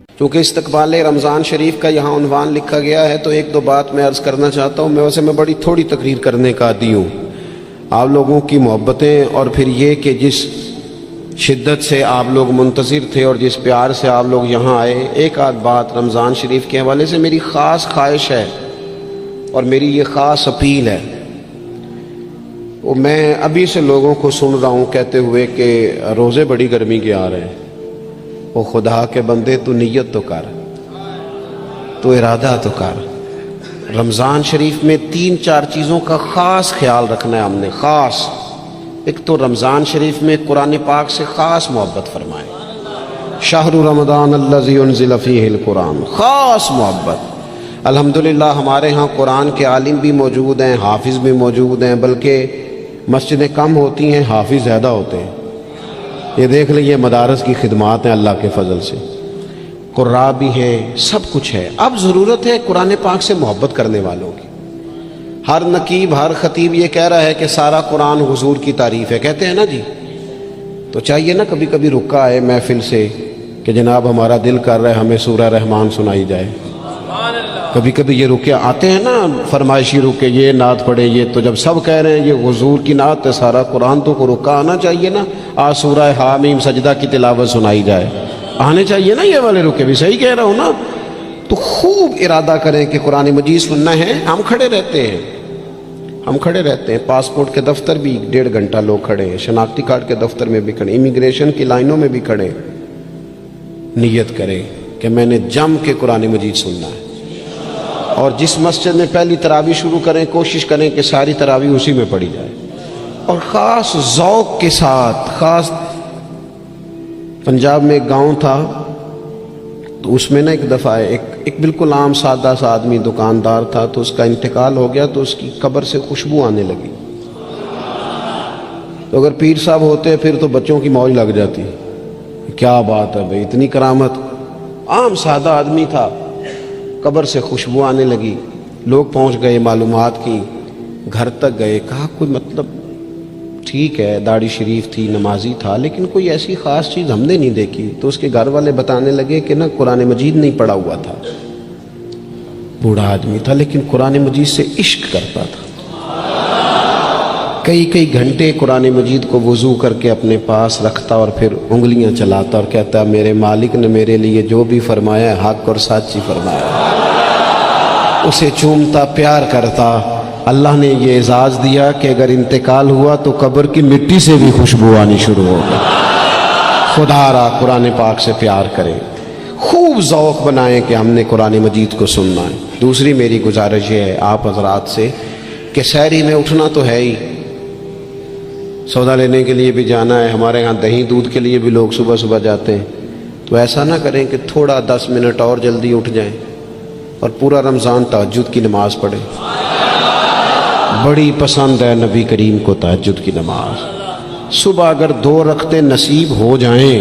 چونکہ استقبال رمضان شریف کا یہاں عنوان لکھا گیا ہے تو ایک دو بات میں عرض کرنا چاہتا ہوں۔ میں بڑی تھوڑی تقریر کرنے کا عادی ہوں۔ آپ لوگوں کی محبتیں اور پھر یہ کہ جس شدت سے آپ لوگ منتظر تھے اور جس پیار سے آپ لوگ یہاں آئے، ایک آدھ بات رمضان شریف کے حوالے سے میری خاص خواہش ہے اور میری یہ خاص اپیل ہے۔ وہ میں ابھی سے لوگوں کو سن رہا ہوں کہتے ہوئے کہ روزے بڑی گرمی کے آ رہے ہیں۔ وہ خدا کے بندے تو نیت تو کر، تو ارادہ تو کر۔ رمضان شریف میں 3-4 چیزوں کا خاص خیال رکھنا ہے ہم نے، خاص۔ ایک تو رمضان شریف میں قرآن پاک سے خاص محبت فرمائیں۔ شہر رمضان الذی انزل فیہ القرآن، خاص محبت۔ الحمدللہ ہمارے ہاں قرآن کے عالم بھی موجود ہیں، حافظ بھی موجود ہیں، بلکہ مسجدیں کم ہوتی ہیں، حافظ زیادہ ہوتے ہیں۔ یہ دیکھ لیں، یہ مدارس کی خدمات ہیں اللہ کے فضل سے۔ قراء بھی ہیں، سب کچھ ہے۔ اب ضرورت ہے قرآن پاک سے محبت کرنے والوں کی۔ ہر نقیب، ہر خطیب یہ کہہ رہا ہے کہ سارا قرآن حضور کی تعریف ہے، کہتے ہیں نا جی، تو چاہیے نا کبھی کبھی رکا ہے محفل سے کہ جناب ہمارا دل کر رہا ہے ہمیں سورہ رحمان سنائی جائے۔ کبھی کبھی یہ رکے آتے ہیں نا فرمائشی رکے، یہ نعت پڑھے، یہ تو جب سب کہہ رہے ہیں یہ حضور کی نعت ہے سارا قرآن، تو کو رکا آنا چاہیے نا، آج سورہ حامیم سجدہ کی تلاوت سنائی جائے، آنے چاہیے نا یہ والے رکے بھی۔ صحیح کہہ رہا ہوں نا؟ تو خوب ارادہ کریں کہ قرآن مجید سننا ہے۔ ہم کھڑے رہتے ہیں، پاسپورٹ کے دفتر بھی 1.5 گھنٹہ لوگ کھڑے ہیں، شناختی کارڈ کے دفتر میں بھی کھڑے، امیگریشن کی لائنوں میں بھی کھڑے۔ نیت کریں کہ میں نے جم کے قرآن مجید سننا ہے، اور جس مسجد میں پہلی تراویح شروع کریں کوشش کریں کہ ساری تراویح اسی میں پڑھی جائے، اور خاص ذوق کے ساتھ۔ خاص پنجاب میں ایک گاؤں تھا، تو اس میں نا ایک دفعہ ایک بالکل عام سادہ سا آدمی دکاندار تھا، تو اس کا انتقال ہو گیا، تو اس کی قبر سے خوشبو آنے لگی۔ تو اگر پیر صاحب ہوتے پھر تو بچوں کی موج لگ جاتی، کیا بات ہے بھئی، اتنی کرامت۔ عام سادہ آدمی تھا، قبر سے خوشبو آنے لگی، لوگ پہنچ گئے، معلومات کی، گھر تک گئے، کہا کوئی مطلب ٹھیک ہے داڑھی شریف تھی، نمازی تھا، لیکن کوئی ایسی خاص چیز ہم نے نہیں دیکھی۔ تو اس کے گھر والے بتانے لگے کہ نا قرآن مجید نہیں پڑھا ہوا تھا، بوڑھا آدمی تھا لیکن قرآن مجید سے عشق کرتا تھا۔ کئی گھنٹے قرآن مجید کو وضو کر کے اپنے پاس رکھتا اور پھر انگلیاں چلاتا اور کہتا میرے مالک نے میرے لیے جو بھی فرمایا ہے حق اور سچ ہی فرمایا۔ اسے چومتا، پیار کرتا۔ اللہ نے یہ اعزاز دیا کہ اگر انتقال ہوا تو قبر کی مٹی سے بھی خوشبو آنی شروع ہو گئی۔ خدا را قرآن پاک سے پیار کریں، خوب ذوق بنائیں کہ ہم نے قرآن مجید کو سننا ہے۔ دوسری میری گزارش یہ ہے آپ حضرات سے کہ سحری میں اٹھنا تو ہے ہی، سودا لینے کے لیے بھی جانا ہے، ہمارے ہاں دہی دودھ کے لیے بھی لوگ صبح صبح جاتے ہیں، تو ایسا نہ کریں کہ تھوڑا 10 منٹ اور جلدی اٹھ جائیں اور پورا رمضان تہجد کی نماز پڑھیں۔ بڑی پسند ہے نبی کریم کو تہجد کی نماز۔ صبح اگر 2 رکعتیں نصیب ہو جائیں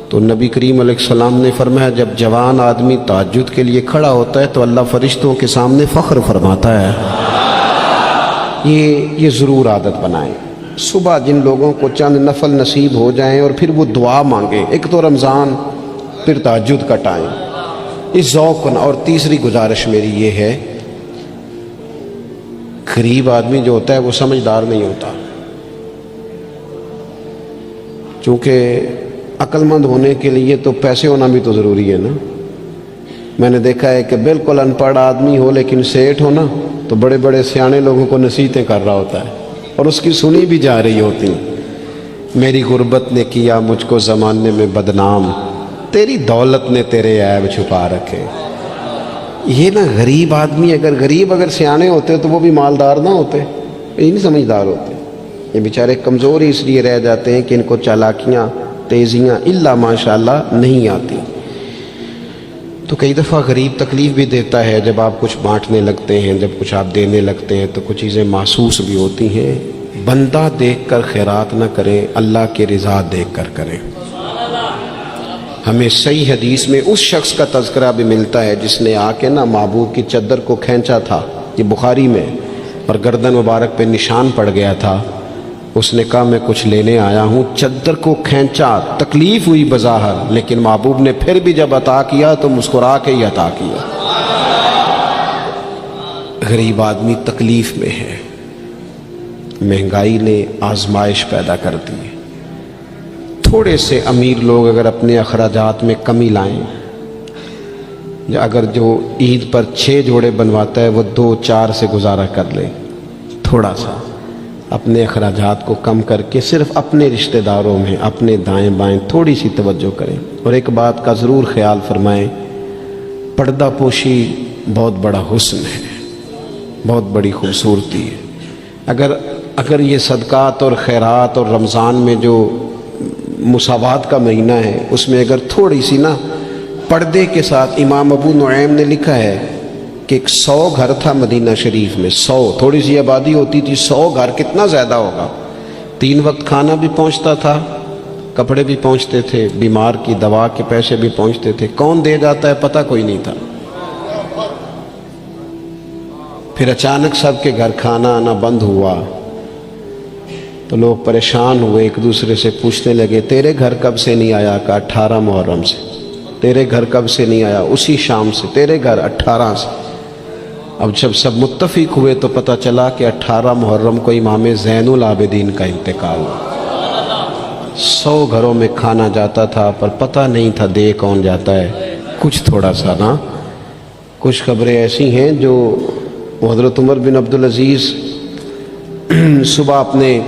تو نبی کریم علیہ السلام نے فرمایا جب جوان آدمی تہجد کے لیے کھڑا ہوتا ہے تو اللہ فرشتوں کے سامنے فخر فرماتا ہے۔ یہ ضرور عادت بنائیں۔ صبح جن لوگوں کو چند نفل نصیب ہو جائیں اور پھر وہ دعا مانگیں، ایک تو رمضان پھر تہجد کا ٹائم، اس ذوق کو۔ اور تیسری گزارش میری یہ ہے، غریب آدمی جو ہوتا ہے وہ سمجھدار نہیں ہوتا، چونکہ عقل مند ہونے کے لیے تو پیسے ہونا بھی تو ضروری ہے نا۔ میں نے دیکھا ہے کہ بالکل ان پڑھ آدمی ہو لیکن سیٹھ ہو نا تو بڑے بڑے سیانے لوگوں کو نصیحتیں کر رہا ہوتا ہے اور اس کی سنی بھی جا رہی ہوتی۔ میری غربت نے کیا مجھ کو زمانے میں بدنام، تیری دولت نے تیرے عیب چھپا رکھے۔ یہ نا غریب آدمی، اگر سیانے ہوتے تو وہ بھی مالدار نہ ہوتے، یہ نہیں سمجھدار ہوتے، یہ بیچارے کمزور ہی اس لیے رہ جاتے ہیں کہ ان کو چالاکیاں، تیزیاں الا ماشاءاللہ نہیں آتی۔ تو کئی دفعہ غریب تکلیف بھی دیتا ہے، جب آپ کچھ بانٹنے لگتے ہیں، جب کچھ آپ دینے لگتے ہیں تو کچھ چیزیں محسوس بھی ہوتی ہیں۔ بندہ دیکھ کر خیرات نہ کریں، اللہ کی رضا دیکھ کر کریں۔ ہمیں صحیح حدیث میں اس شخص کا تذکرہ بھی ملتا ہے جس نے آ کے نا محبوب کی چادر کو کھینچا تھا، یہ بخاری میں، اور گردن مبارک پہ نشان پڑ گیا تھا، اس نے کہا میں کچھ لینے آیا ہوں، چادر کو کھینچا، تکلیف ہوئی بظاہر، لیکن محبوب نے پھر بھی جب عطا کیا تو مسکرا کے ہی عطا کیا۔ غریب آدمی تکلیف میں ہے، مہنگائی نے آزمائش پیدا کر دی۔ تھوڑے سے امیر لوگ اگر اپنے اخراجات میں کمی لائیں، یا اگر جو عید پر 6 جوڑے بنواتا ہے وہ 2-4 سے گزارا کر لے، تھوڑا سا اپنے اخراجات کو کم کر کے صرف اپنے رشتہ داروں میں، اپنے دائیں بائیں تھوڑی سی توجہ کریں۔ اور ایک بات کا ضرور خیال فرمائیں، پردہ پوشی بہت بڑا حسن ہے، بہت بڑی خوبصورتی ہے۔ اگر یہ صدقات اور خیرات اور رمضان میں جو مساوات کا مہینہ ہے، اس میں اگر تھوڑی سی نا پردے کے ساتھ، امام ابو نعیم نے لکھا ہے کہ 100 گھر تھا مدینہ شریف میں، 100 تھوڑی سی آبادی ہوتی تھی، 100 گھر کتنا زیادہ ہوگا، 3 وقت کھانا بھی پہنچتا تھا، کپڑے بھی پہنچتے تھے، بیمار کی دوا کے پیسے بھی پہنچتے تھے، کون دے جاتا ہے پتہ کوئی نہیں تھا۔ پھر اچانک سب کے گھر کھانا آنا بند ہوا تو لوگ پریشان ہوئے، ایک دوسرے سے پوچھنے لگے تیرے گھر کب سے نہیں آیا؟ کا 18 محرم سے۔ تیرے گھر کب سے نہیں آیا؟ اسی شام سے۔ تیرے گھر 18 سے۔ اب جب سب متفق ہوئے تو پتہ چلا کہ 18 محرم کو امام زین العابدین کا انتقال ہوا۔ 100 گھروں میں کھانا جاتا تھا پر پتہ نہیں تھا دے کون جاتا ہے، کچھ تھوڑا سا نا۔ کچھ خبریں ایسی ہیں جو حضرت عمر بن عبدالعزیز صبح اپنے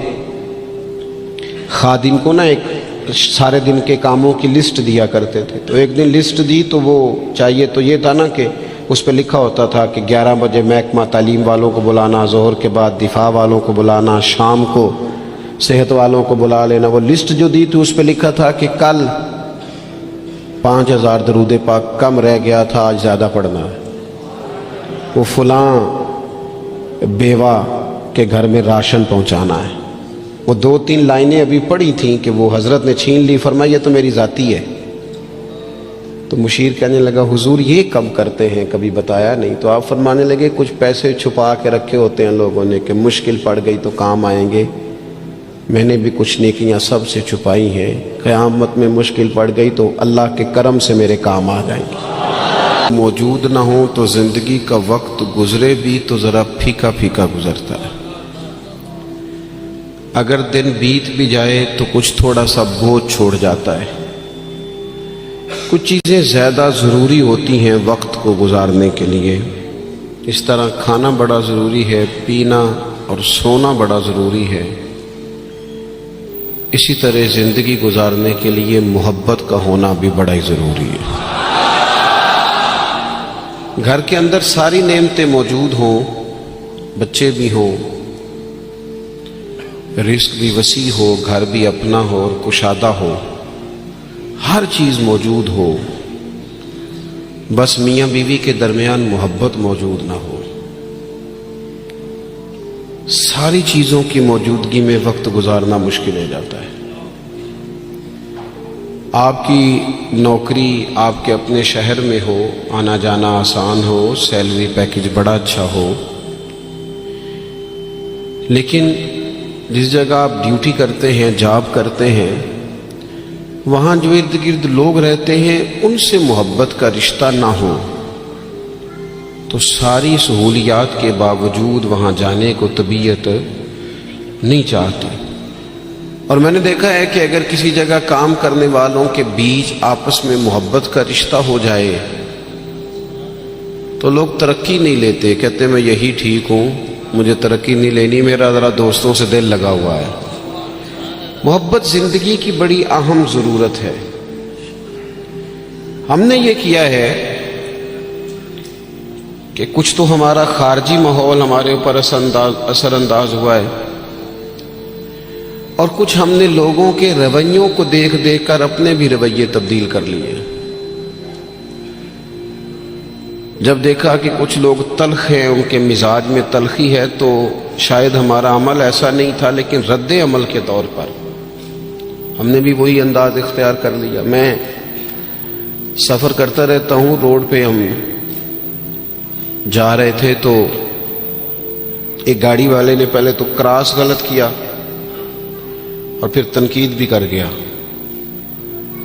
خادم کو نا ایک سارے دن کے کاموں کی لسٹ دیا کرتے تھے، تو ایک دن لسٹ دی تو وہ چاہیے تو یہ تھا نا کہ اس پہ لکھا ہوتا تھا کہ 11 بجے محکمہ تعلیم والوں کو بلانا، ظہر کے بعد دفاع والوں کو بلانا، شام کو صحت والوں کو بلا لینا۔ وہ لسٹ جو دی تھی اس پہ لکھا تھا کہ کل 5000 درود پاک کم رہ گیا تھا، آج زیادہ پڑھنا ہے۔ وہ فلاں بیوہ کے گھر میں راشن پہنچانا ہے۔ وہ 2-3 لائنیں ابھی پڑھی تھیں کہ وہ حضرت نے چھین لی، فرمایا یہ تو میری ذاتی ہے۔ تو مشیر کہنے لگا حضور یہ کم کرتے ہیں، کبھی بتایا نہیں۔ تو آپ فرمانے لگے کچھ پیسے چھپا کے رکھے ہوتے ہیں لوگوں نے کہ مشکل پڑ گئی تو کام آئیں گے، میں نے بھی کچھ نیکیاں سب سے چھپائی ہیں، قیامت میں مشکل پڑ گئی تو اللہ کے کرم سے میرے کام آ جائیں گے۔ موجود نہ ہوں تو زندگی کا وقت گزرے بھی تو ذرا پھیکا پھیکا گزرتا ہے، اگر دن بیت بھی جائے تو کچھ تھوڑا سا بوجھ چھوڑ جاتا ہے۔ کچھ چیزیں زیادہ ضروری ہوتی ہیں وقت کو گزارنے کے لیے، اس طرح کھانا بڑا ضروری ہے، پینا اور سونا بڑا ضروری ہے، اسی طرح زندگی گزارنے کے لیے محبت کا ہونا بھی بڑا ہی ضروری ہے۔ گھر کے اندر ساری نعمتیں موجود ہوں، بچے بھی ہوں، رزق بھی وسیع ہو، گھر بھی اپنا ہو اور کشادہ ہو، ہر چیز موجود ہو، بس میاں بیوی کے درمیان محبت موجود نہ ہو، ساری چیزوں کی موجودگی میں وقت گزارنا مشکل ہو جاتا ہے۔ آپ کی نوکری آپ کے اپنے شہر میں ہو، آنا جانا آسان ہو، سیلری پیکج بڑا اچھا ہو، لیکن جس جگہ آپ ڈیوٹی کرتے ہیں، جاب کرتے ہیں، وہاں جو ارد گرد لوگ رہتے ہیں ان سے محبت کا رشتہ نہ ہو تو ساری سہولیات کے باوجود وہاں جانے کو طبیعت نہیں چاہتی۔ اور میں نے دیکھا ہے کہ اگر کسی جگہ کام کرنے والوں کے بیچ آپس میں محبت کا رشتہ ہو جائے تو لوگ ترقی نہیں لیتے، کہتے میں یہی ٹھیک ہوں، مجھے ترقی نہیں لینی، میرا ذرا دوستوں سے دل لگا ہوا ہے۔ محبت زندگی کی بڑی اہم ضرورت ہے۔ ہم نے یہ کیا ہے کہ کچھ تو ہمارا خارجی ماحول ہمارے اوپر اثر انداز ہوا ہے، اور کچھ ہم نے لوگوں کے رویوں کو دیکھ دیکھ کر اپنے بھی رویے تبدیل کر لیے۔ جب دیکھا کہ کچھ لوگ تلخ ہیں، ان کے مزاج میں تلخی ہے، تو شاید ہمارا عمل ایسا نہیں تھا، لیکن رد عمل کے طور پر ہم نے بھی وہی انداز اختیار کر لیا۔ میں سفر کرتا رہتا ہوں، روڈ پہ ہم جا رہے تھے تو ایک گاڑی والے نے پہلے تو کراس غلط کیا، اور پھر تنقید بھی کر گیا.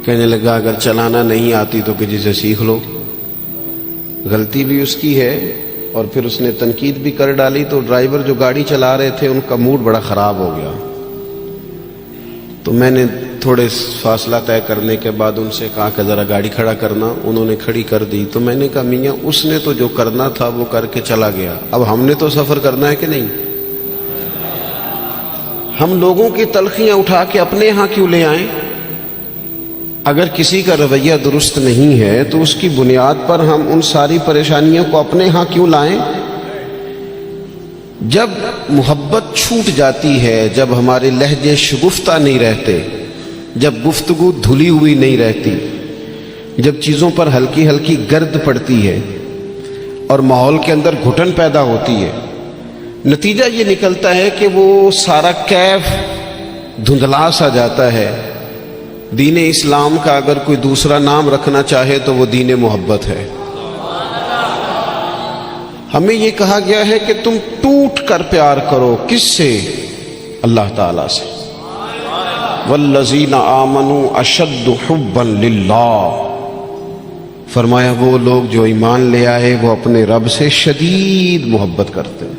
کہنے لگا اگر چلانا نہیں آتی تو کسی سے سیکھ لو. غلطی بھی اس کی ہے اور پھر اس نے تنقید بھی کر ڈالی. تو ڈرائیور جو گاڑی چلا رہے تھے ان کا موڈ بڑا خراب ہو گیا. تو میں نے تھوڑے فاصلہ طے کرنے کے بعد ان سے کہا کہ ذرا گاڑی کھڑا کرنا. انہوں نے کھڑی کر دی. تو میں نے کہا میاں اس نے تو جو کرنا تھا وہ کر کے چلا گیا, اب ہم نے تو سفر کرنا ہے کہ نہیں؟ ہم لوگوں کی تلخیاں اٹھا کے اپنے ہاں کیوں لے آئیں؟ اگر کسی کا رویہ درست نہیں ہے تو اس کی بنیاد پر ہم ان ساری پریشانیوں کو اپنے ہاں کیوں لائیں؟ جب محبت چھوٹ جاتی ہے, جب ہمارے لہجے شگفتہ نہیں رہتے, جب گفتگو دھلی ہوئی نہیں رہتی, جب چیزوں پر ہلکی ہلکی گرد پڑتی ہے اور ماحول کے اندر گھٹن پیدا ہوتی ہے, نتیجہ یہ نکلتا ہے کہ وہ سارا کیف دھندلا سا جاتا ہے. دین اسلام کا اگر کوئی دوسرا نام رکھنا چاہے تو وہ دین محبت ہے. ہمیں یہ کہا گیا ہے کہ تم ٹوٹ کر پیار کرو. کس سے؟ اللہ تعالیٰ سے. والذین آمنوا اشد حبا للہ. فرمایا وہ لوگ جو ایمان لے آئے وہ اپنے رب سے شدید محبت کرتے ہیں.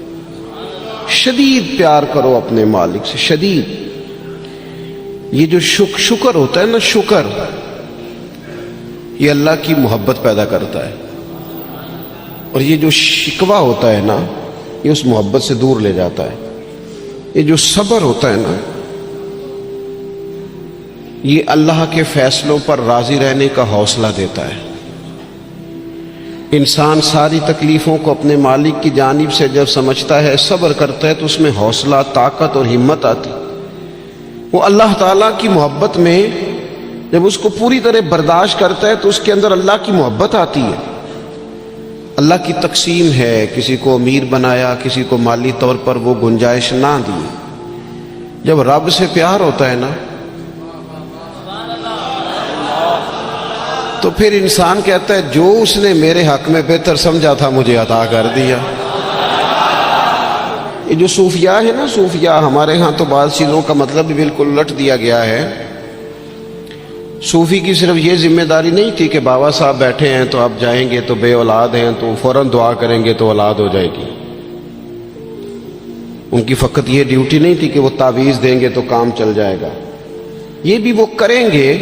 شدید پیار کرو اپنے مالک سے, شدید. یہ جو شکر ہوتا ہے نا, شکر, یہ اللہ کی محبت پیدا کرتا ہے. اور یہ جو شکوہ ہوتا ہے نا, یہ اس محبت سے دور لے جاتا ہے. یہ جو صبر ہوتا ہے نا, یہ اللہ کے فیصلوں پر راضی رہنے کا حوصلہ دیتا ہے. انسان ساری تکلیفوں کو اپنے مالک کی جانب سے جب سمجھتا ہے, صبر کرتا ہے, تو اس میں حوصلہ, طاقت اور ہمت آتی. وہ اللہ تعالیٰ کی محبت میں جب اس کو پوری طرح برداشت کرتا ہے تو اس کے اندر اللہ کی محبت آتی ہے. اللہ کی تقسیم ہے, کسی کو امیر بنایا, کسی کو مالی طور پر وہ گنجائش نہ دی. جب رب سے پیار ہوتا ہے نا تو پھر انسان کہتا ہے جو اس نے میرے حق میں بہتر سمجھا تھا مجھے عطا کر دیا. یہ جو صوفیاء ہے نا, صوفیاء, ہمارے ہاں تو بعض چیزوں کا مطلب بھی بالکل الٹ دیا گیا ہے. صوفی کی صرف یہ ذمہ داری نہیں تھی کہ بابا صاحب بیٹھے ہیں تو آپ جائیں گے تو بے اولاد ہیں تو فوراً دعا کریں گے تو اولاد ہو جائے گی. ان کی فقط یہ ڈیوٹی نہیں تھی کہ وہ تعویذ دیں گے تو کام چل جائے گا. یہ بھی وہ کریں گے,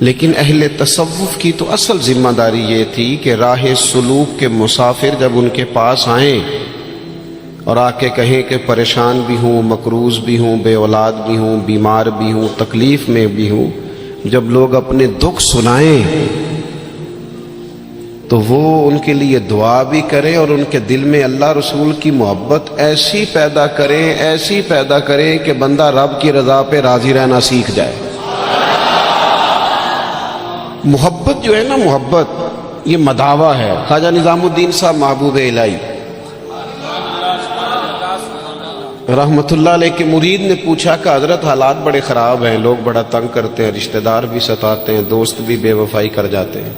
لیکن اہل تصوف کی تو اصل ذمہ داری یہ تھی کہ راہ سلوک کے مسافر جب ان کے پاس آئیں اور آ کے کہیں کہ پریشان بھی ہوں, مقروض بھی ہوں, بے اولاد بھی ہوں, بیمار بھی ہوں, تکلیف میں بھی ہوں, جب لوگ اپنے دکھ سنائیں تو وہ ان کے لیے دعا بھی کریں اور ان کے دل میں اللہ رسول کی محبت ایسی پیدا کریں, ایسی پیدا کریں کہ بندہ رب کی رضا پہ راضی رہنا سیکھ جائے. محبت جو ہے نا, محبت یہ مداوا ہے. خواجہ نظام الدین صاحب محبوب الہی رحمت اللہ علیہ کے مرید نے پوچھا کہ حضرت حالات بڑے خراب ہیں, لوگ بڑا تنگ کرتے ہیں, رشتہ دار بھی ستاتے ہیں, دوست بھی بے وفائی کر جاتے ہیں,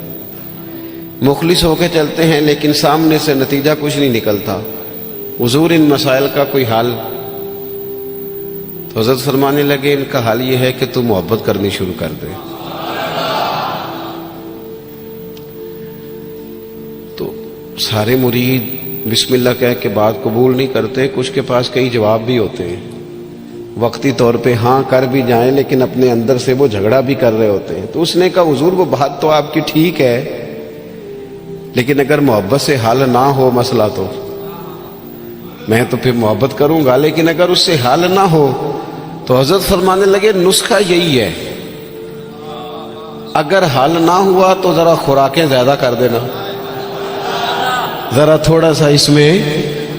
مخلص ہو کے چلتے ہیں لیکن سامنے سے نتیجہ کچھ نہیں نکلتا. حضور ان مسائل کا کوئی حل؟ تو حضرت فرمانے لگے ان کا حل یہ ہے کہ تو محبت کرنی شروع کر دے. تو سارے مرید بسم اللہ کہہ کے بات قبول نہیں کرتے. کچھ کے پاس کئی جواب بھی ہوتے ہیں, وقتی طور پہ ہاں کر بھی جائیں لیکن اپنے اندر سے وہ جھگڑا بھی کر رہے ہوتے ہیں. تو اس نے کہا حضور وہ بات تو آپ کی ٹھیک ہے, لیکن اگر محبت سے حل نہ ہو مسئلہ تو میں تو پھر محبت کروں گا, لیکن اگر اس سے حل نہ ہو تو حضرت فرمانے لگے نسخہ یہی ہے, اگر حل نہ ہوا تو ذرا خوراکیں زیادہ کر دینا, ذرا تھوڑا سا اس میں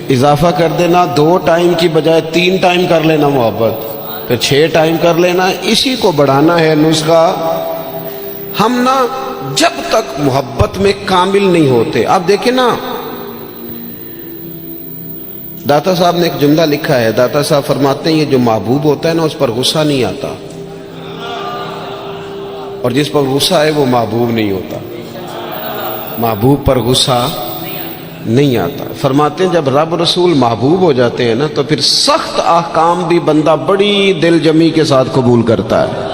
اضافہ کر دینا, 2 ٹائم کی بجائے 3 ٹائم کر لینا محبت, پھر 6 ٹائم کر لینا. اسی کو بڑھانا ہے نسخہ. ہم نا جب تک محبت میں کامل نہیں ہوتے. آپ دیکھیں نا, داتا صاحب نے ایک جملہ لکھا ہے, داتا صاحب فرماتے ہیں یہ جو محبوب ہوتا ہے نا اس پر غصہ نہیں آتا, اور جس پر غصہ ہے وہ محبوب نہیں ہوتا. محبوب پر غصہ نہیں آتا۔ فرماتے ہیں جب رب رسول محبوب ہو جاتے ہیں نا تو پھر سخت احکام بھی بندہ بڑی دل جمی کے ساتھ قبول کرتا ہے۔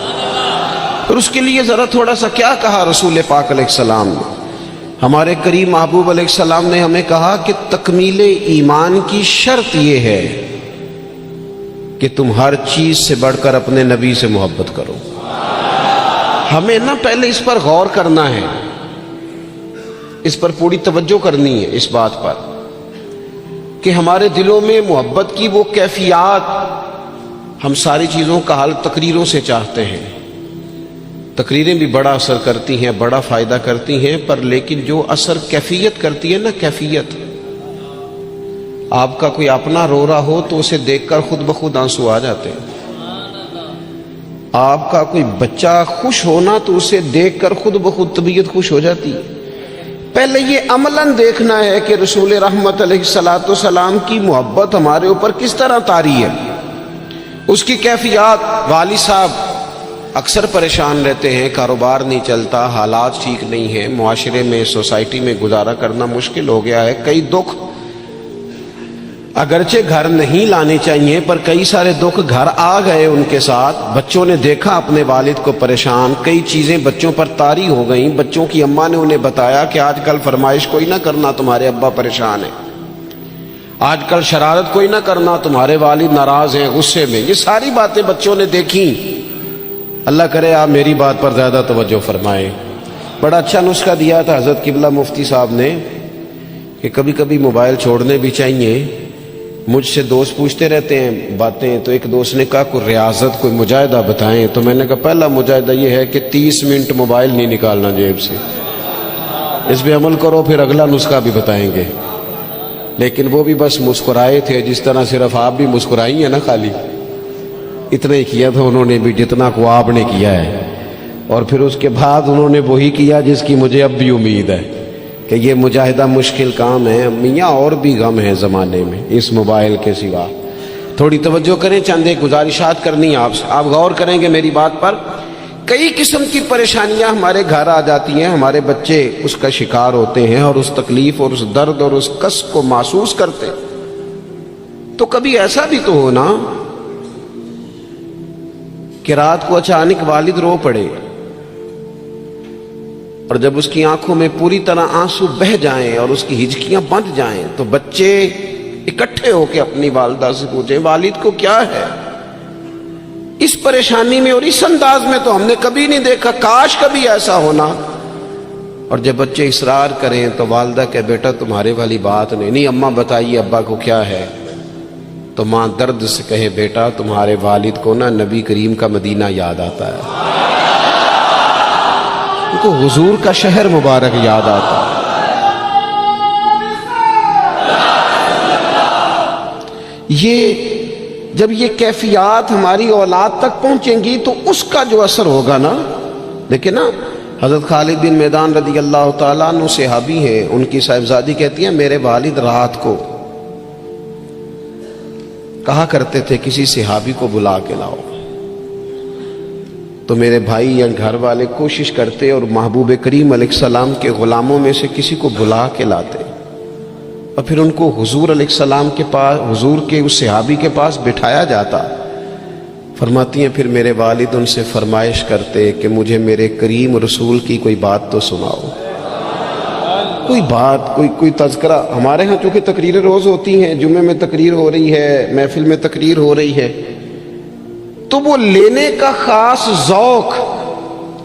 اور اس کے لیے ذرا تھوڑا سا کیا کہا رسول پاک علیہ السلام نے؟ ہمارے کریم محبوب علیہ السلام نے ہمیں کہا کہ تکمیل ایمان کی شرط یہ ہے کہ تم ہر چیز سے بڑھ کر اپنے نبی سے محبت کرو۔ ہمیں نا پہلے اس پر غور کرنا ہے، اس پر پوری توجہ کرنی ہے، اس بات پر کہ ہمارے دلوں میں محبت کی وہ کیفیات، ہم ساری چیزوں کا حل تقریروں سے چاہتے ہیں۔ تقریریں بھی بڑا اثر کرتی ہیں، بڑا فائدہ کرتی ہیں، پر لیکن جو اثر کیفیت کرتی ہے نا، کیفیت، آپ کا کوئی اپنا رو رہا ہو تو اسے دیکھ کر خود بخود آنسو آ جاتے ہیں۔ آپ کا کوئی بچہ خوش ہونا تو اسے دیکھ کر خود بخود طبیعت خوش ہو جاتی ہے۔ پہلے یہ عملاً دیکھنا ہے کہ رسول رحمت علیہ السلام کی محبت ہمارے اوپر کس طرح طاری ہے، اس کی کیفیات۔ والد صاحب اکثر پریشان رہتے ہیں، کاروبار نہیں چلتا، حالات ٹھیک نہیں ہیں، معاشرے میں، سوسائٹی میں گزارا کرنا مشکل ہو گیا ہے، کئی دکھ اگرچہ گھر نہیں لانے چاہیے پر کئی سارے دکھ گھر آ گئے ان کے ساتھ۔ بچوں نے دیکھا اپنے والد کو پریشان، کئی چیزیں بچوں پر طاری ہو گئیں، بچوں کی اماں نے انہیں بتایا کہ آج کل فرمائش کوئی نہ کرنا، تمہارے ابا پریشان ہیں، آج کل شرارت کوئی نہ کرنا، تمہارے والد ناراض ہیں، غصے میں۔ یہ ساری باتیں بچوں نے دیکھیں۔ اللہ کرے آپ میری بات پر زیادہ توجہ فرمائیں۔ بڑا اچھا نسخہ دیا تھا حضرت قبلہ مفتی صاحب نے کہ کبھی کبھی موبائل چھوڑنے بھی چاہیے۔ مجھ سے دوست پوچھتے رہتے ہیں باتیں، تو ایک دوست نے کہا کوئی ریاضت، کوئی مجاہدہ بتائیں، تو میں نے کہا پہلا مجاہدہ یہ ہے کہ 30 منٹ موبائل نہیں نکالنا جیب سے، اس پہ عمل کرو، پھر اگلا نسخہ بھی بتائیں گے۔ لیکن وہ بھی بس مسکرائے تھے، جس طرح صرف آپ بھی مسکرائی ہیں نا، خالی اتنا ہی کیا تھا انہوں نے بھی جتنا کو آپ نے کیا ہے، اور پھر اس کے بعد انہوں نے وہی کیا جس کی مجھے اب بھی امید ہے کہ یہ مجاہدہ مشکل کام ہے میاں، اور بھی غم ہے زمانے میں اس موبائل کے سوا۔ تھوڑی توجہ کریں، چند ایک گزارشات کرنی ہے آپ سے، آپ غور کریں گے میری بات پر۔ کئی قسم کی پریشانیاں ہمارے گھر آ جاتی ہیں، ہمارے بچے اس کا شکار ہوتے ہیں اور اس تکلیف اور اس درد اور اس کس کو محسوس کرتے ہیں۔ تو کبھی ایسا بھی تو ہونا کہ رات کو اچانک والد رو پڑے اور جب اس کی آنکھوں میں پوری طرح آنسو بہہ جائیں اور اس کی ہچکیاں بند جائیں تو بچے اکٹھے ہو کے اپنی والدہ سے پوچھیں والد کو کیا ہے؟ اس پریشانی میں اور اس انداز میں تو ہم نے کبھی نہیں دیکھا، کاش کبھی ایسا ہونا۔ اور جب بچے اصرار کریں تو والدہ کہ بیٹا تمہارے والی بات نہیں، اماں بتائیے ابا کو کیا ہے؟ تو ماں درد سے کہے بیٹا تمہارے والد کو نا نبی کریم کا مدینہ یاد آتا ہے، ان کو حضور کا شہر مبارک یاد آتا ہے۔ یہ جب یہ کیفیات ہماری اولاد تک پہنچیں گی تو اس کا جو اثر ہوگا نا، دیکھیں نا حضرت خالد بن میدان رضی اللہ تعالیٰ عنہ صحابی ہیں، ان کی صاحبزادی کہتی ہیں میرے والد رات کو کہا کرتے تھے کسی صحابی کو بلا کے لاؤ، تو میرے بھائی یا گھر والے کوشش کرتے اور محبوب کریم علیہ السلام کے غلاموں میں سے کسی کو بلا کے لاتے اور پھر ان کو حضور علیہ السلام کے پاس، حضور کے اس صحابی کے پاس بٹھایا جاتا۔ فرماتی ہیں پھر میرے والد ان سے فرمائش کرتے کہ مجھے میرے کریم رسول کی کوئی بات تو سناؤ، کوئی بات، کوئی تذکرہ۔ ہمارے ہاں چونکہ تقریریں روز ہوتی ہیں، جمعے میں تقریر ہو رہی ہے، محفل میں تقریر ہو رہی ہے، تو وہ لینے کا خاص ذوق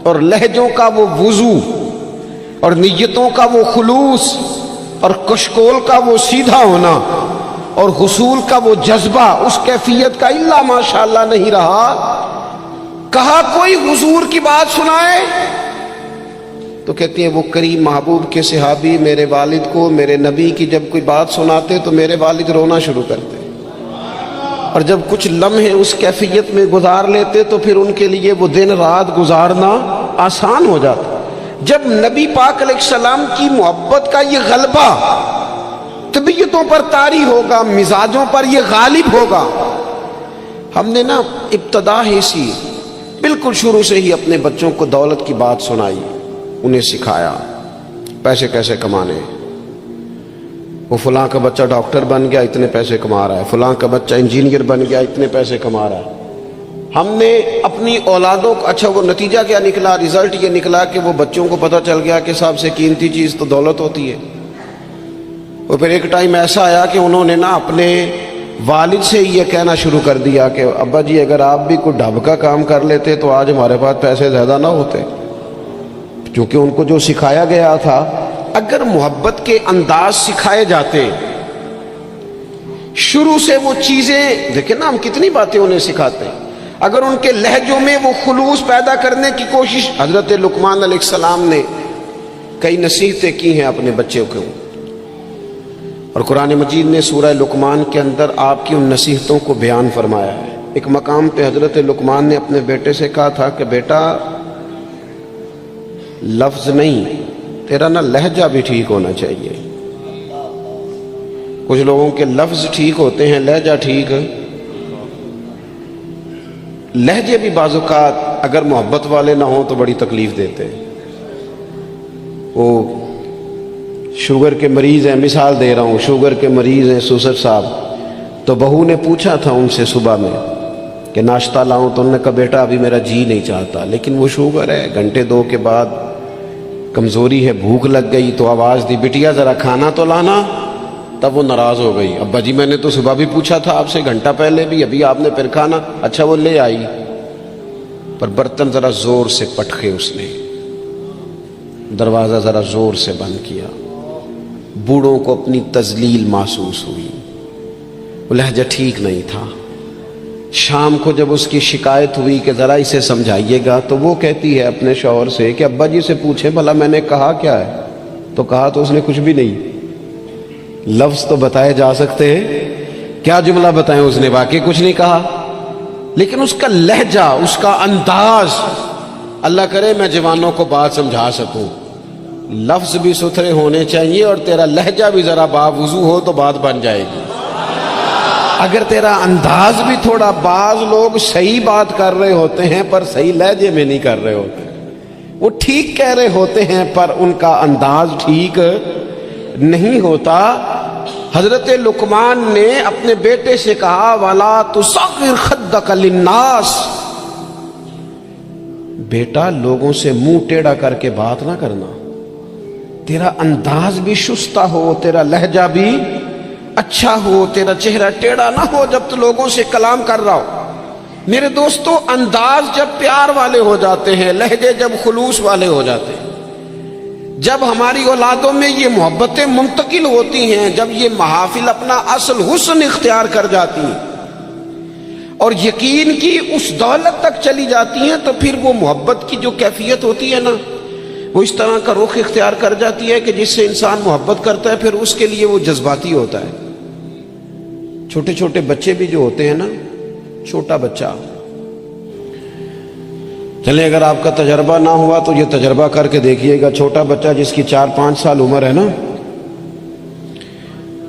اور لہجوں کا وہ وضو اور نیتوں کا وہ خلوص اور کشکول کا وہ سیدھا ہونا اور حصول کا وہ جذبہ اس کیفیت کا الا ماشاءاللہ نہیں رہا۔ کہا کوئی حضور کی بات سنائے تو کہتی ہیں وہ کریم محبوب کے صحابی میرے والد کو میرے نبی کی جب کوئی بات سناتے تو میرے والد رونا شروع کرتے، اور جب کچھ لمحے اس کیفیت میں گزار لیتے تو پھر ان کے لیے وہ دن رات گزارنا آسان ہو جاتا۔ جب نبی پاک علیہ السلام کی محبت کا یہ غلبہ طبیعتوں پر طاری ہوگا، مزاجوں پر یہ غالب ہوگا۔ ہم نے نا ابتدا ہی سی بالکل شروع سے ہی اپنے بچوں کو دولت کی بات سنائی، انہیں سکھایا پیسے کیسے کمانے، وہ فلاں کا بچہ ڈاکٹر بن گیا اتنے پیسے کما رہا ہے، فلاں کا بچہ انجینئر بن گیا اتنے پیسے کما رہا ہے۔ ہم نے اپنی اولادوں کو، اچھا وہ نتیجہ کیا نکلا؟ رزلٹ یہ نکلا کہ وہ بچوں کو پتہ چل گیا کہ سب سے قیمتی چیز تو دولت ہوتی ہے۔ اور پھر ایک ٹائم ایسا آیا کہ انہوں نے نا اپنے والد سے یہ کہنا شروع کر دیا کہ ابا جی اگر آپ بھی کوئی ڈھب کا کام کر لیتے تو آج ہمارے پاس پیسے زیادہ نہ ہوتے، کیونکہ ان کو جو سکھایا گیا تھا، اگر محبت کے انداز سکھائے جاتے شروع سے وہ چیزیں، دیکھیں نا ہم کتنی باتیں انہیں سکھاتے ہیں، اگر ان کے لہجوں میں وہ خلوص پیدا کرنے کی کوشش، حضرت لقمان علیہ السلام نے کئی نصیحتیں کی ہیں اپنے بچوں کو، اور قرآن مجید نے سورہ لقمان کے اندر آپ کی ان نصیحتوں کو بیان فرمایا ہے۔ ایک مقام پہ حضرت لقمان نے اپنے بیٹے سے کہا تھا کہ بیٹا لفظ نہیں، تیرا نا لہجہ بھی ٹھیک ہونا چاہیے۔ کچھ لوگوں کے لفظ ٹھیک ہوتے ہیں، لہجہ ٹھیک، لہجے بھی بعض اوقات اگر محبت والے نہ ہوں تو بڑی تکلیف دیتے ہیں۔ وہ شوگر کے مریض ہیں، مثال دے رہا ہوں، شوگر کے مریض ہیں سوسر صاحب، تو بہو نے پوچھا تھا ان سے صبح میں کہ ناشتہ لاؤں، تو انہوں نے کہا بیٹا ابھی میرا جی نہیں چاہتا، لیکن وہ شوگر ہے، گھنٹے دو کے بعد کمزوری ہے، بھوک لگ گئی تو آواز دی بٹیا ذرا کھانا تو لانا، تب وہ ناراض ہو گئی، ابا جی میں نے تو صبح بھی پوچھا تھا آپ سے، گھنٹہ پہلے بھی، ابھی آپ نے پھر کھانا، اچھا وہ لے آئی، پر برتن ذرا زور سے پٹکے، اس نے دروازہ ذرا زور سے بند کیا، بوڑھوں کو اپنی تذلیل محسوس ہوئی، وہ لہجہ ٹھیک نہیں تھا۔ شام کو جب اس کی شکایت ہوئی کہ ذرا اسے سمجھائیے گا، تو وہ کہتی ہے اپنے شوہر سے کہ ابا جی سے پوچھیں بھلا میں نے کہا کیا ہے، تو کہا تو اس نے کچھ بھی نہیں۔ لفظ تو بتائے جا سکتے ہیں، کیا جملہ بتائیں، اس نے واقعی کچھ نہیں کہا، لیکن اس کا لہجہ، اس کا انداز، اللہ کرے میں جوانوں کو بات سمجھا سکوں، لفظ بھی ستھرے ہونے چاہیے اور تیرا لہجہ بھی ذرا باوضو ہو تو بات بن جائے گی۔ اگر تیرا انداز بھی تھوڑا، بعض لوگ صحیح بات کر رہے ہوتے ہیں پر صحیح لہجے میں نہیں کر رہے ہوتے، وہ ٹھیک کہہ رہے ہوتے ہیں پر ان کا انداز ٹھیک نہیں ہوتا۔ حضرت لقمان نے اپنے بیٹے سے کہا وَلَا تُصَغِّرْ خَدَّكَ لِلنَّاسِ، بیٹا لوگوں سے منہ ٹیڑھا کر کے بات نہ کرنا، تیرا انداز بھی شستہ ہو، تیرا لہجہ بھی اچھا ہو، تیرا چہرہ ٹیڑھا نہ ہو جب تو لوگوں سے کلام کر رہا ہو۔ میرے دوستو، انداز جب پیار والے ہو جاتے ہیں، لہجے جب خلوص والے ہو جاتے ہیں، جب ہماری اولادوں میں یہ محبتیں منتقل ہوتی ہیں، جب یہ محافل اپنا اصل حسن اختیار کر جاتی ہیں اور یقین کی اس دولت تک چلی جاتی ہیں، تو پھر وہ محبت کی جو کیفیت ہوتی ہے نا، وہ اس طرح کا رخ اختیار کر جاتی ہے کہ جس سے انسان محبت کرتا ہے پھر اس کے لیے وہ جذباتی ہوتا ہے۔ چھوٹے چھوٹے بچے بھی جو ہوتے ہیں نا، چھوٹا بچہ، چلیں اگر آپ کا تجربہ نہ ہوا تو یہ تجربہ کر کے دیکھیے گا، چھوٹا بچہ جس کی 4-5 سال عمر ہے نا،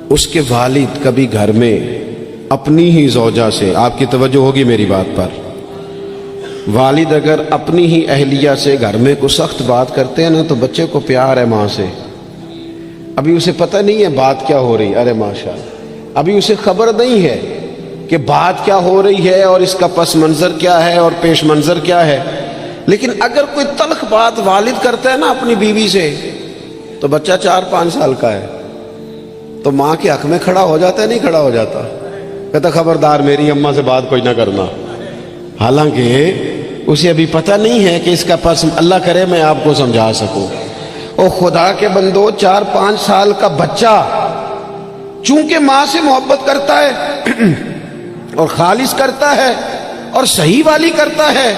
اس کے والد کبھی گھر میں اپنی ہی زوجہ سے، آپ کی توجہ ہوگی میری بات پر، والد اگر اپنی ہی اہلیہ سے گھر میں کوئی سخت بات کرتے ہیں نا، تو بچے کو پیار ہے ماں سے، ابھی اسے پتہ نہیں ہے بات کیا ہو رہی، ارے ماشاءاللہ، ابھی اسے خبر نہیں ہے کہ بات کیا ہو رہی ہے اور اس کا پس منظر کیا ہے اور پیش منظر کیا ہے، لیکن اگر کوئی تلخ بات والد کرتا ہے نا اپنی بیوی سے، تو بچہ 4-5 سال کا ہے تو ماں کے حق میں کھڑا ہو جاتا ہے، نہیں کھڑا ہو جاتا، کہتا خبردار میری اماں سے بات کوئی نہ کرنا، حالانکہ اسے ابھی پتہ نہیں ہے کہ اس کا پس، اللہ کرے میں آپ کو سمجھا سکوں۔ او خدا کے بندو، 4-5 سال کا بچہ چونکہ ماں سے محبت کرتا ہے اور خالص کرتا ہے اور صحیح والی کرتا ہے،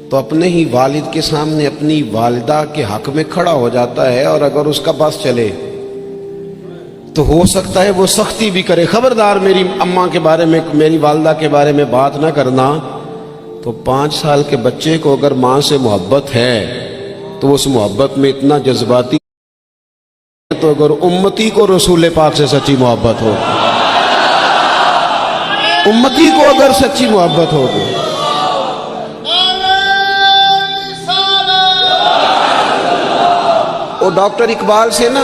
تو اپنے ہی والد کے سامنے اپنی والدہ کے حق میں کھڑا ہو جاتا ہے، اور اگر اس کا پاس چلے تو ہو سکتا ہے وہ سختی بھی کرے، خبردار میری اماں کے بارے میں، میری والدہ کے بارے میں بات نہ کرنا۔ تو 5 سال کے بچے کو اگر ماں سے محبت ہے تو اس محبت میں اتنا جذباتی، تو اگر امتی کو رسول پاک سے سچی محبت ہو، امتی کو اگر سچی محبت ہو تو وہ ڈاکٹر اقبال سے نا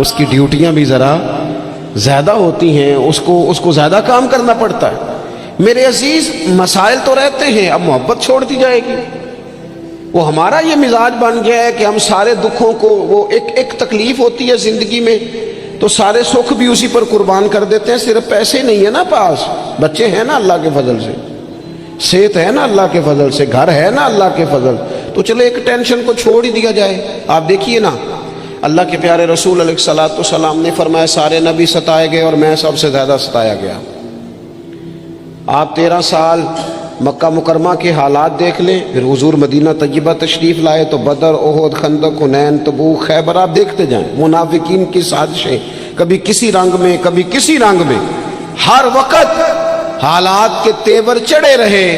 اس کی ڈیوٹیاں بھی ذرا زیادہ ہوتی ہیں، اس کو زیادہ کام کرنا پڑتا ہے۔ میرے عزیز، مسائل تو رہتے ہیں، اب محبت چھوڑ دی جائے گی؟ وہ ہمارا یہ مزاج بن گیا ہے کہ ہم سارے دکھوں کو، وہ ایک تکلیف ہوتی ہے زندگی میں تو سارے سکھ بھی اسی پر قربان کر دیتے ہیں۔ صرف پیسے نہیں ہے نا پاس، بچے ہیں نا اللہ کے فضل سے، صحت ہے نا اللہ کے فضل سے، گھر ہے نا اللہ کے فضل، تو چلو ایک ٹینشن کو چھوڑ ہی دیا جائے۔ آپ دیکھیے نا، اللہ کے پیارے رسول علیہ الصلوۃ والسلام نے فرمایا سارے نبی ستائے گئے اور میں سب سے زیادہ ستایا گیا۔ آپ 13 سال مکہ مکرمہ کے حالات دیکھ لیں، پھر حضور مدینہ طیبہ تشریف لائے تو بدر، احد، خندق، حنین، تبوک، خیبر، آپ دیکھتے جائیں منافقین کی سازشیں، کبھی کسی رنگ میں کبھی کسی رنگ میں، ہر وقت حالات کے تیور چڑھے رہے۔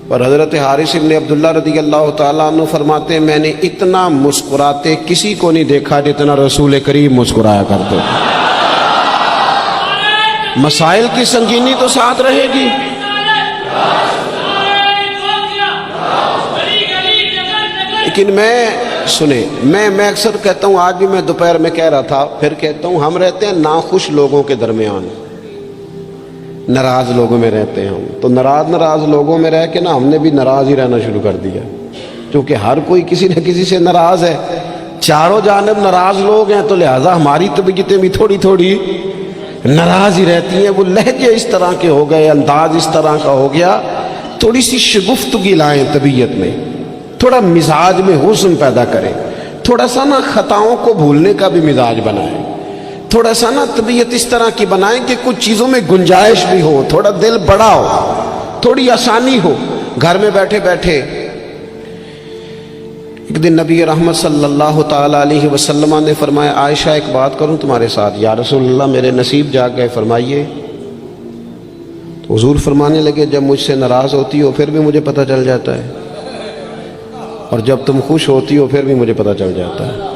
اور حضرت حارث بن عبداللہ رضی اللہ تعالیٰ عنہ فرماتے ہیں میں نے اتنا مسکراتے کسی کو نہیں دیکھا جتنا رسول کریم مسکرایا کرتے۔ مسائل کی سنگینی تو ساتھ رہے گی، لیکن میں اکثر کہتا ہوں، آج بھی میں دوپہر میں کہہ رہا تھا، پھر کہتا ہوں، ہم رہتے ہیں ناخوش لوگوں کے درمیان، ناراض لوگوں میں رہتے ہیں ہم، تو ناراض لوگوں میں رہ کے نا ہم نے بھی ناراض ہی رہنا شروع کر دیا، کیونکہ ہر کوئی کسی نہ کسی سے ناراض ہے، چاروں جانب ناراض لوگ ہیں، تو لہٰذا ہماری طبیعتیں بھی تھوڑی تھوڑی ناراض ہی رہتی ہیں۔ وہ لہجے اس طرح کے ہو گئے، انداز اس طرح کا ہو گیا، تھوڑی سی شگفتگی لائیں طبیعت میں، تھوڑا مزاج میں حسن پیدا کریں، تھوڑا سا نا خطاؤں کو بھولنے کا بھی مزاج بنائیں، تھوڑا سا نا طبیعت اس طرح کی بنائیں کہ کچھ چیزوں میں گنجائش بھی ہو، تھوڑا دل بڑا ہو، تھوڑی آسانی ہو۔ گھر میں بیٹھے بیٹھے ایک دن نبی رحمت صلی اللہ تعالیٰ علیہ وسلم نے فرمایا عائشہ ایک بات کروں تمہارے ساتھ؟ یا رسول اللہ میرے نصیب جاگ گئے، فرمائیے۔ تو حضور فرمانے لگے جب مجھ سے ناراض ہوتی ہو پھر بھی مجھے پتہ چل جاتا ہے، اور جب تم خوش ہوتی ہو پھر بھی مجھے پتہ چل جاتا ہے۔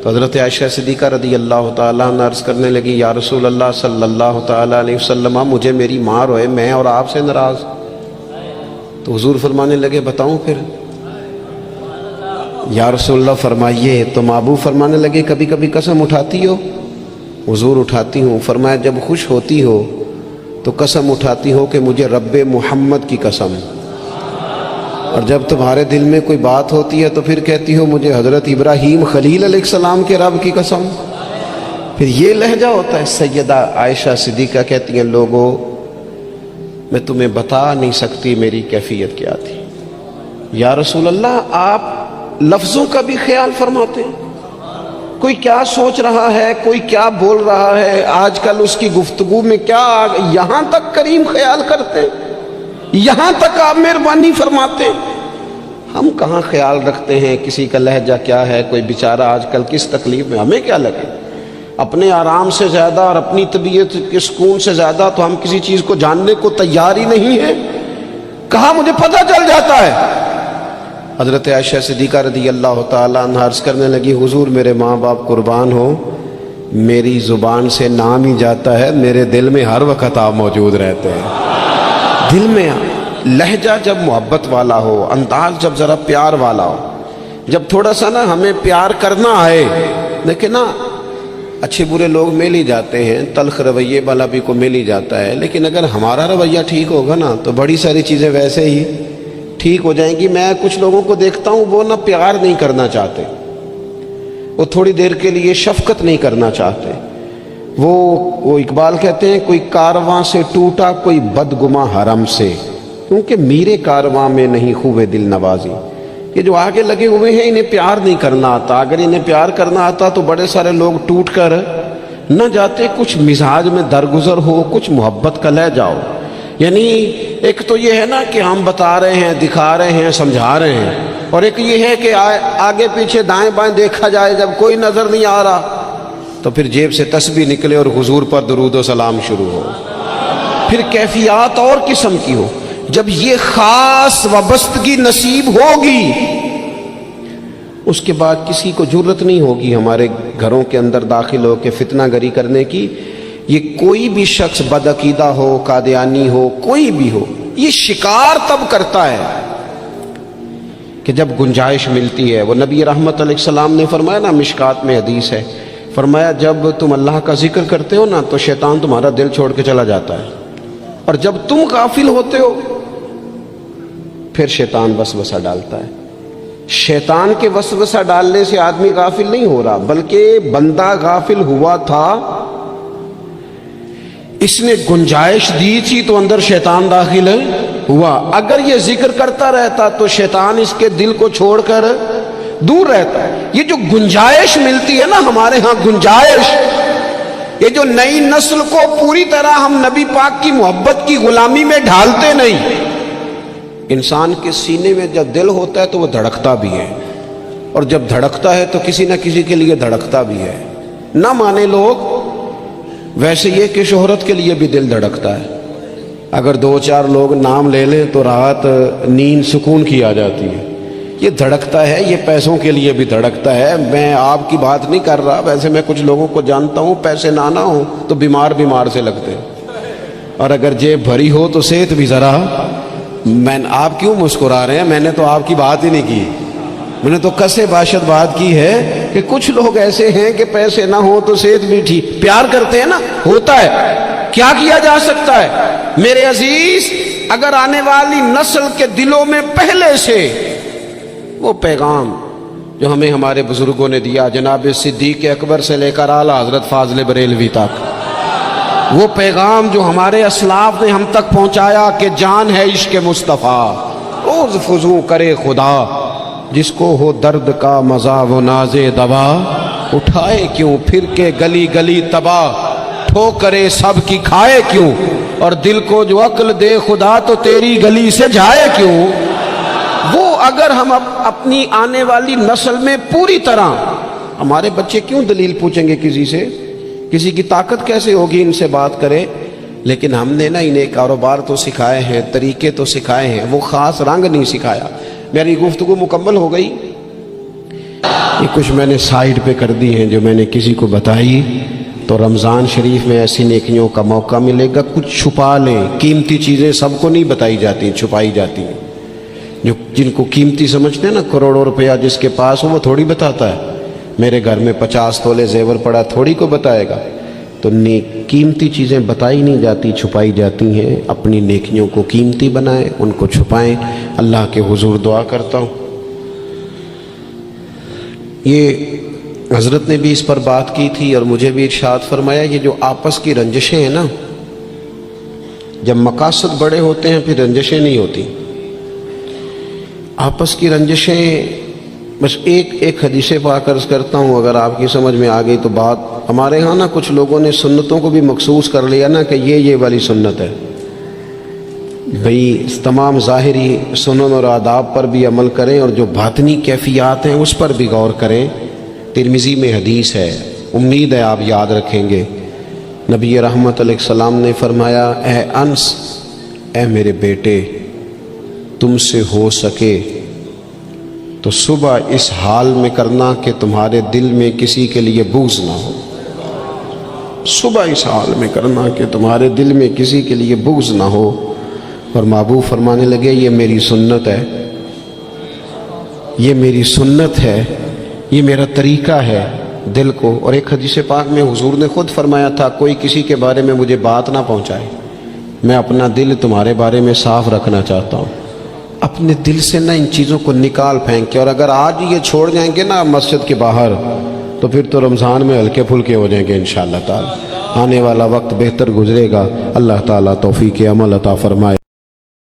تو حضرت عائشہ صدیقہ رضی اللہ تعالیٰ عنہ عرض کرنے لگی یا رسول اللہ صلی اللہ تعالیٰ علیہ وسلم مجھے میری ماں روئے، میں اور آپ سے ناراض۔ تو حضور فرمانے لگے بتاؤں پھر؟ یا رسول اللہ فرمائیے۔ تو محبوب فرمانے لگے کبھی کبھی قسم اٹھاتی ہو؟ حضور اٹھاتی ہوں۔ فرمایا جب خوش ہوتی ہو تو قسم اٹھاتی ہو کہ مجھے رب محمد کی قسم، اور جب تمہارے دل میں کوئی بات ہوتی ہے تو پھر کہتی ہو مجھے حضرت ابراہیم خلیل علیہ السلام کے رب کی قسم۔ پھر یہ لہجہ ہوتا ہے۔ سیدہ عائشہ صدیقہ کہتی ہیں لوگوں میں تمہیں بتا نہیں سکتی میری کیفیت کیا تھی۔ یا رسول اللہ آپ لفظوں کا بھی خیال فرماتے ہیں، کوئی کیا سوچ رہا ہے، کوئی کیا بول رہا ہے، آج کل اس کی گفتگو میں کیا، یہاں تک کریم خیال کرتے ہیں، یہاں تک آپ مہربانی فرماتے ہیں۔ ہم کہاں خیال رکھتے ہیں کسی کا لہجہ کیا ہے، کوئی بیچارہ آج کل کس تکلیف میں، ہمیں کیا لگے؟ اپنے آرام سے زیادہ اور اپنی طبیعت کے سکون سے زیادہ تو ہم کسی چیز کو جاننے کو تیار ہی نہیں ہیں۔ کہاں مجھے پتہ چل جاتا ہے۔ حضرت عائشہ صدیقہ رضی اللہ تعالیٰ عنہ عرض کرنے لگی حضور میرے ماں باپ قربان ہو، میری زبان سے نام ہی جاتا ہے، میرے دل میں ہر وقت آپ موجود رہتے ہیں۔ دل میں لہجہ جب محبت والا ہو، انداز جب ذرا پیار والا ہو، جب تھوڑا سا نا ہمیں پیار کرنا آئے، دیکھیں نا اچھے برے لوگ مل ہی جاتے ہیں، تلخ رویے والا بھی کو مل ہی جاتا ہے، لیکن اگر ہمارا رویہ ٹھیک ہوگا نا تو بڑی ساری چیزیں ویسے ہی ٹھیک ہو جائیں گی۔ میں کچھ لوگوں کو دیکھتا ہوں وہ نہ پیار نہیں کرنا چاہتے، وہ تھوڑی دیر کے لیے شفقت نہیں کرنا چاہتے، وہ اقبال کہتے ہیں کوئی کارواں سے ٹوٹا کوئی بدگماں حرم سے، کیونکہ میرے کارواں میں نہیں خوبے دل نوازی۔ یہ جو آگے لگے ہوئے ہیں انہیں پیار نہیں کرنا آتا، اگر انہیں پیار کرنا آتا تو بڑے سارے لوگ ٹوٹ کر نہ جاتے۔ کچھ مزاج میں درگزر ہو، کچھ محبت کا لے جاؤ، یعنی ایک تو یہ ہے نا کہ ہم بتا رہے ہیں، دکھا رہے ہیں، سمجھا رہے ہیں، اور ایک یہ ہے کہ آگے پیچھے دائیں بائیں دیکھا جائے، جب کوئی نظر نہیں آ رہا تو پھر جیب سے تسبیح نکلے اور حضور پر درود و سلام شروع ہو۔ پھر کیفیات اور قسم کی ہو۔ جب یہ خاص وابستگی نصیب ہوگی اس کے بعد کسی کو جرت نہیں ہوگی ہمارے گھروں کے اندر داخل ہو کے فتنہ گری کرنے کی۔ یہ کوئی بھی شخص بدعقیدہ ہو، قادیانی ہو، کوئی بھی ہو، یہ شکار تب کرتا ہے کہ جب گنجائش ملتی ہے، وہ نبی رحمت علیہ السلام نے فرمایا نا، مشکات میں حدیث ہے، فرمایا جب تم اللہ کا ذکر کرتے ہو نا تو شیطان تمہارا دل چھوڑ کے چلا جاتا ہے، اور جب تم غافل ہوتے ہو پھر شیطان وسوسہ ڈالتا ہے۔ شیطان کے وسوسہ ڈالنے سے آدمی غافل نہیں ہو رہا، بلکہ بندہ غافل ہوا تھا، اس نے گنجائش دی تھی تو اندر شیطان داخل ہوا۔ اگر یہ ذکر کرتا رہتا تو شیطان اس کے دل کو چھوڑ کر دور رہتا ہے۔ یہ جو گنجائش ملتی ہے نا ہمارے ہاں، گنجائش، یہ جو نئی نسل کو پوری طرح ہم نبی پاک کی محبت کی غلامی میں ڈھالتے نہیں۔ انسان کے سینے میں جب دل ہوتا ہے تو وہ دھڑکتا بھی ہے، اور جب دھڑکتا ہے تو کسی نہ کسی کے لیے دھڑکتا بھی ہے۔ نہ مانے لوگ، ویسے یہ کہ شہرت کے لیے بھی دل دھڑکتا ہے۔ اگر 2-4 لوگ نام لے لیں تو رات نیند سکون کی آ جاتی ہے۔ یہ دھڑکتا ہے، یہ پیسوں کے لیے بھی دھڑکتا ہے۔ میں آپ کی بات نہیں کر رہا، ویسے میں کچھ لوگوں کو جانتا ہوں، پیسے نہ ہوں تو بیمار سے لگتے ہیں، اور اگر جیب بھری ہو تو صحت بھی ذرا۔ آپ کیوں مسکرا رہے ہیں؟ میں نے تو آپ کی بات ہی نہیں کی، میں نے تو کسے باشد بات کی ہے کہ کچھ لوگ ایسے ہیں کہ پیسے نہ ہو تو صحت بھی ٹھیک، پیار کرتے ہیں نا، ہوتا ہے، کیا کیا جا سکتا ہے؟ میرے عزیز، اگر آنے والی نسل کے دلوں میں پہلے سے وہ پیغام جو ہمیں ہمارے بزرگوں نے دیا، جناب صدیق اکبر سے لے کر اعلیٰ حضرت فاضل بریلوی تک، وہ پیغام جو ہمارے اسلاف نے ہم تک پہنچایا کہ جان ہے عشق مصطفیٰ، روز فضو کرے خدا، جس کو ہو درد کا مزہ وہ ناز دوا، اٹھائے کیوں پھر کے گلی گلی تباہ، ٹھوکرے سب کی کھائے کیوں، اور دل کو جو عقل دے خدا تو تیری گلی سے جائے کیوں۔ وہ اگر ہم اپنی آنے والی نسل میں پوری طرح، ہمارے بچے کیوں دلیل پوچھیں گے کسی سے؟ کسی کی طاقت کیسے ہوگی ان سے بات کرے؟ لیکن ہم نے نا انہیں کاروبار تو سکھائے ہیں، طریقے تو سکھائے ہیں، وہ خاص رنگ نہیں سکھایا۔ میری گفتگو مکمل ہو گئی، یہ کچھ میں نے سائیڈ پہ کر دی ہیں جو میں نے کسی کو بتائی، تو رمضان شریف میں ایسی نیکیوں کا موقع ملے گا۔ کچھ چھپا لیں، قیمتی چیزیں سب کو نہیں بتائی جاتی، چھپائی جاتی ہیں۔ جن کو قیمتی سمجھتے ہیں نا، کروڑوں روپیہ جس کے پاس ہو وہ تھوڑی بتاتا ہے، میرے گھر میں 50 تولے زیور پڑا، تھوڑی کو بتائے گا۔ تو قیمتی چیزیں بتائی نہیں جاتی، چھپائی جاتی ہیں۔ اپنی نیکیوں کو قیمتی بنائیں، ان کو چھپائیں۔ اللہ کے حضور دعا کرتا ہوں، یہ حضرت نے بھی اس پر بات کی تھی اور مجھے بھی ارشاد فرمایا، یہ جو آپس کی رنجشیں ہیں نا، جب مقاصد بڑے ہوتے ہیں پھر رنجشیں نہیں ہوتی۔ آپس کی رنجشیں، بس ایک حدیث پاک عرض کرتا ہوں، اگر آپ کی سمجھ میں آ گئی تو بات۔ ہمارے ہاں نا کچھ لوگوں نے سنتوں کو بھی مخصوص کر لیا نا کہ یہ والی سنت ہے، بھئی تمام ظاہری سنن اور آداب پر بھی عمل کریں اور جو باطنی کیفیات ہیں اس پر بھی غور کریں۔ ترمذی میں حدیث ہے، امید ہے آپ یاد رکھیں گے۔ نبی رحمت علیہ السلام نے فرمایا، اے انس، اے میرے بیٹے، تم سے ہو سکے تو صبح اس حال میں کرنا کہ تمہارے دل میں کسی کے لیے بغض نہ ہو۔ صبح اس حال میں کرنا کہ تمہارے دل میں کسی کے لیے بغض نہ ہو۔ اور محبوب فرمانے لگے، یہ میری سنت ہے، یہ میری سنت ہے، یہ میرا طریقہ ہے دل کو۔ اور ایک حدیث پاک میں حضور نے خود فرمایا تھا، کوئی کسی کے بارے میں مجھے بات نہ پہنچائے، میں اپنا دل تمہارے بارے میں صاف رکھنا چاہتا ہوں۔ اپنے دل سے نہ ان چیزوں کو نکال پھینک کے، اور اگر آج یہ چھوڑ جائیں گے نا مسجد کے باہر تو پھر تو رمضان میں ہلکے پھلکے ہو جائیں گے انشاءاللہ تعالی۔ آنے والا وقت بہتر گزرے گا۔ اللہ تعالیٰ توفیق عمل عطا فرمائے۔